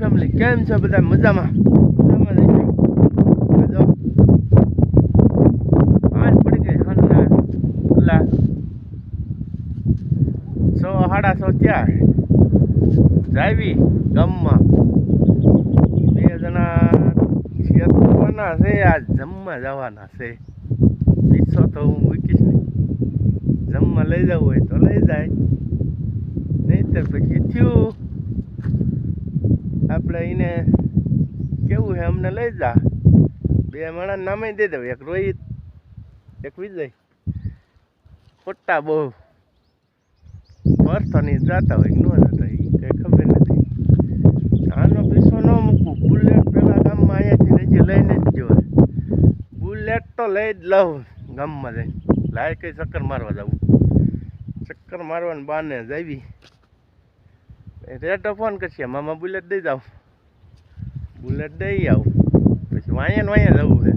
Family કેમ છે બધા? મજામાં રહીજો. જો આજ પડી ગઈ હન ઓલા 6:30 ત્યાં જાવી ગામમાં 2 જણા છેતવાના છે. આજ જમવા જવાના છે. પીછો તો હું મૂકીશ નહીં. જમવા લઈ જવું હોય તો લઈ જાય, નહીંતર પછી થયું આપણે એને કેવું છે અમને લઈ જા. 2 માણસ નામે દઈ દઉં, એક રોહિત એક વિજય. ખોટા બહુ વર્ષોની જતા હોય ન જતા એ કંઈ ખબર નથી. આનો પીછો ન મૂકવું. બુલેટ પેલા ગામમાં અહીંયાથી નીચે લઈને જ ગયો. બુલેટ તો લઈ જ લઉં ગામમાં જઈને. લાય કઈ ચક્કર મારવા જવું. ચક્કર મારવાની બાને જાવી. રેટો ફોન કરશે, મામા બુલેટ દઈ જાવ. બુલેટ દઈ આવું, પછી વાંયા ને વાંયા જવું છે.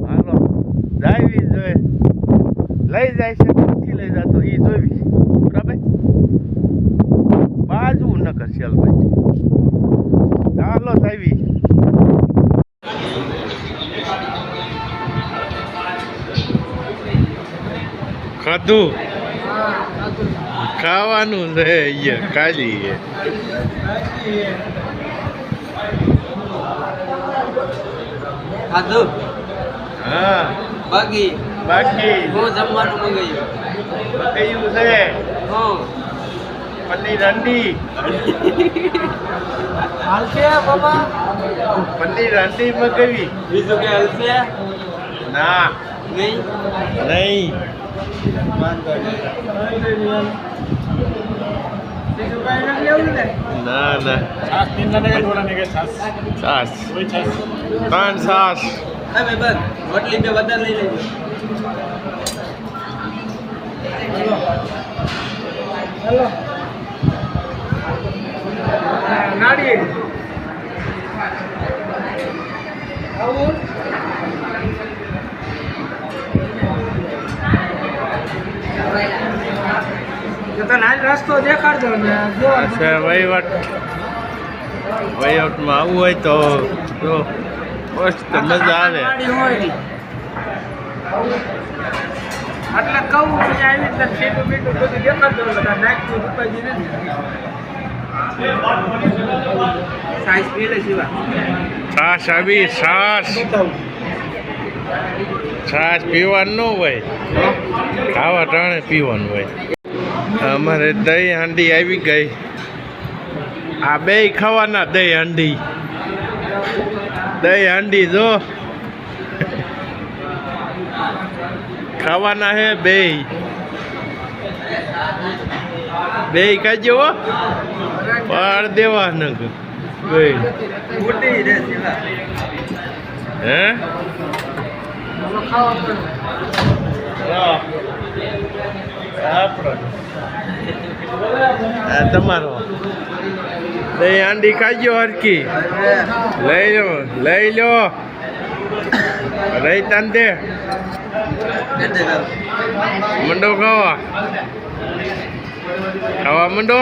હાલો જાવી જોઈએ. લઈ જાય છે નથી લઈ જતો એ જોવી. બરાબર, બાજુ ન કરશે. ભાઈ ચાલો જાવી. ખાધું ખાવાનું છે અહીંયા ખાલી છે. ખાધું? હા બાકી હું જમવાનું મંગાવ્યું છે. પનીર હાંડી. હાલશે બાબા? પનીર હાંડી મંગાવી. બીજું કે હાલશે? ના નહીં. ના ના છાસ 3 છાસ. રોટલી 2 વધારે લઈ લેજો. હેલો નાડી આવું રસ્તો દેખાડજો ને. વહીવટમાં આવવું હોય તો જો મસ્ત મજા આવે. એટલે કહું આવી રીતે સીટું બીટું બધું દેખાડજો. બધા નાખતું રૂપાજી નથી. સાઈઝ પી લે શિવા. છાશ આવી. છાશ પીવાનું ન હોય, ખાવા ટાણે પીવાનું હોય. અમારે દહીં હાંડી આવી ગઈ. આ બે ખાવાના દહીં હાંડી જો ખાવાના હે. બે ખાજો પાડ દેવાના બે. હે તમારો દહીં હાંડી ખાજો હરકી. લઈ લો રહી તાન દે. મંડો ખાવા મંડો.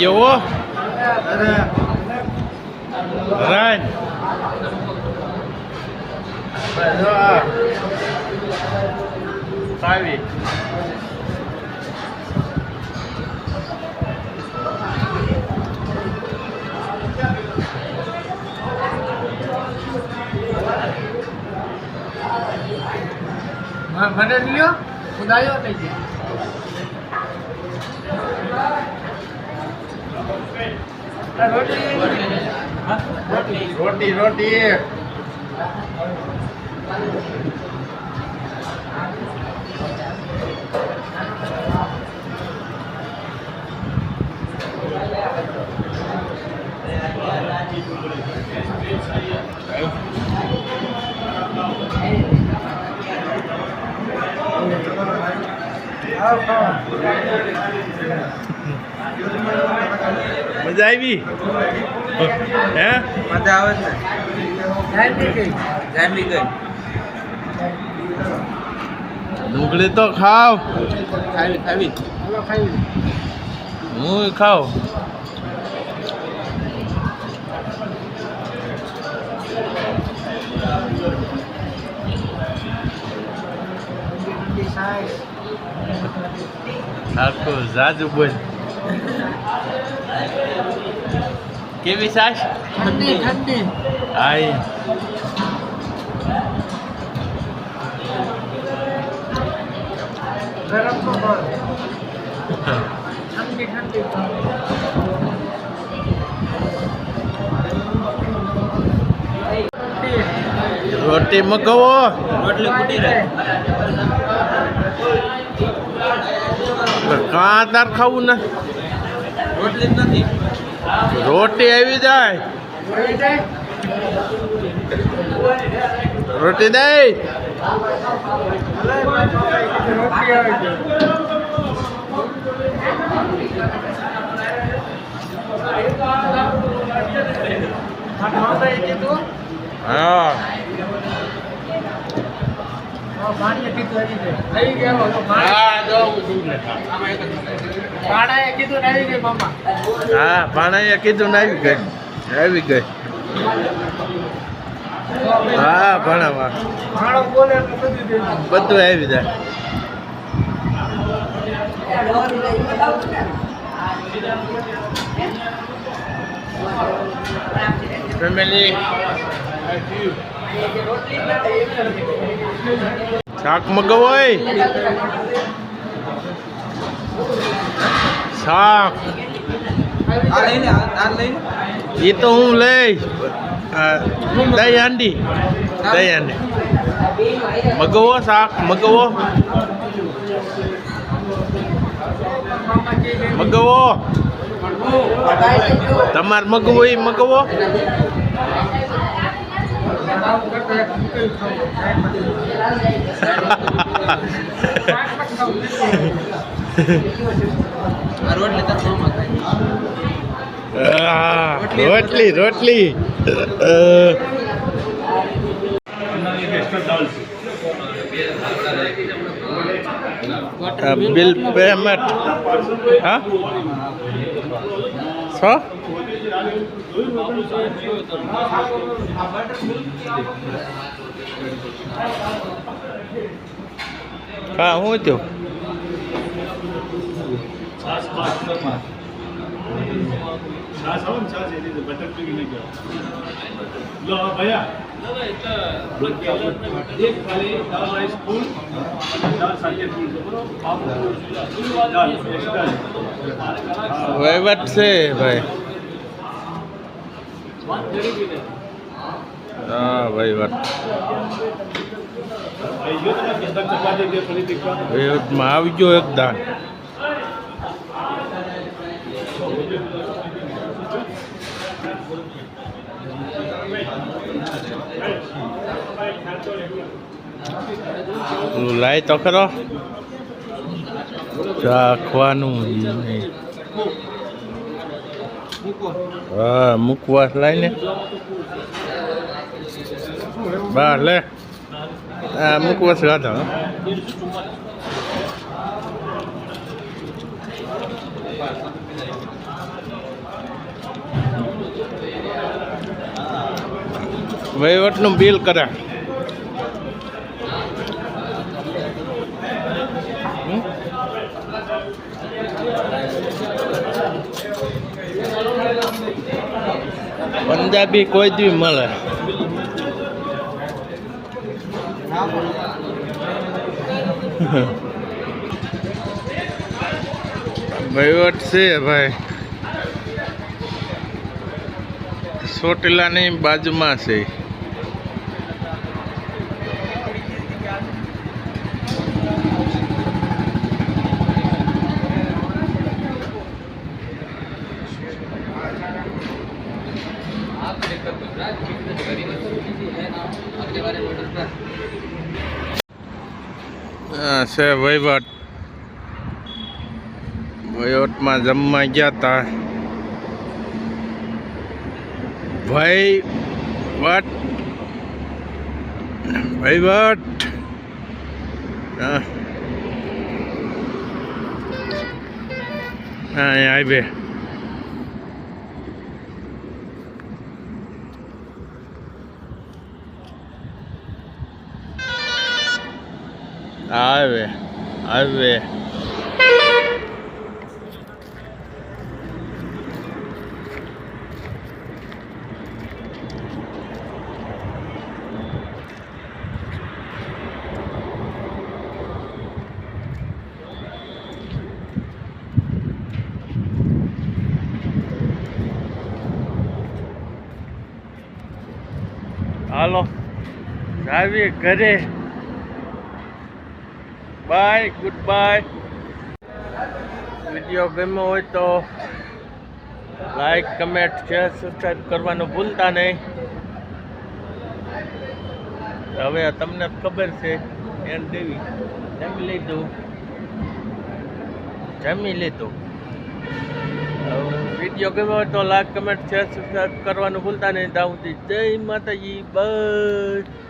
જવો રાજ સાવી. મને લ્યો ઉદાયો થઈ ગઈ. રોટી મજા આવી? હે મજા આવે છે. જામી ગઈ. ડુંગળી તો ખાવ ખાવી હાલો ખાવી હું ખાવ આખું જાજુ બોલ કેવી સાસ ઠંડી આઈ ગરમ તો ઠંડી રોટી મગાવો રોટલી ફૂટી રહે કાં તાર ખાવું ને રોટલી જ નથી રોટી આવી જાય રોટી દે હા હા પાણાએ કીધું ને આવી ગઈ હા ભાણામાં બધું આવી જાય ફેમિલી શાક મગાવો શાક એ તો હું લઈશ દહીં હાંડી મગાવો શાક મગાવો તમારે મગવો એ મગવો રોટલી રોટલી બિલ પેમેન્ટ હા છો હા હું થયું વહીવટ છે ભાઈ હા વહીવટ વહીવટમાં આવી ગયો એક દાન લાય તો ખરો રાખવાનું નહીં હા મુકવાસ લાઈને બહાર લે હા મુકવાસ ગાધા વહીવટનું બિલ કરે પંજાબી કોઈ દી મળે વહીવટ છે ભાઈ ચોટીલાની બાજુમાં છે છે વહીવટમાં જમવા ગયા હતા વહીવટ હા હાઈવે હાઈવે હાઈવે હાલો જાવી ઘરે બાય ગુડ બાય વિડીયો ગમ્યો હોય તો લાઈક કમેન્ટ શેર સબસ્ક્રાઈબ કરવાનું ભૂલતા નહીં હવે તમને ખબર છે એન દેવી જમી લીધું વિડીયો ગમ્યો હોય તો લાઈક કમેન્ટ શેર સબસ્ક્રાઈબ કરવાનું ભૂલતા નહીં ત્યાં સુધી જય માતાજી બસ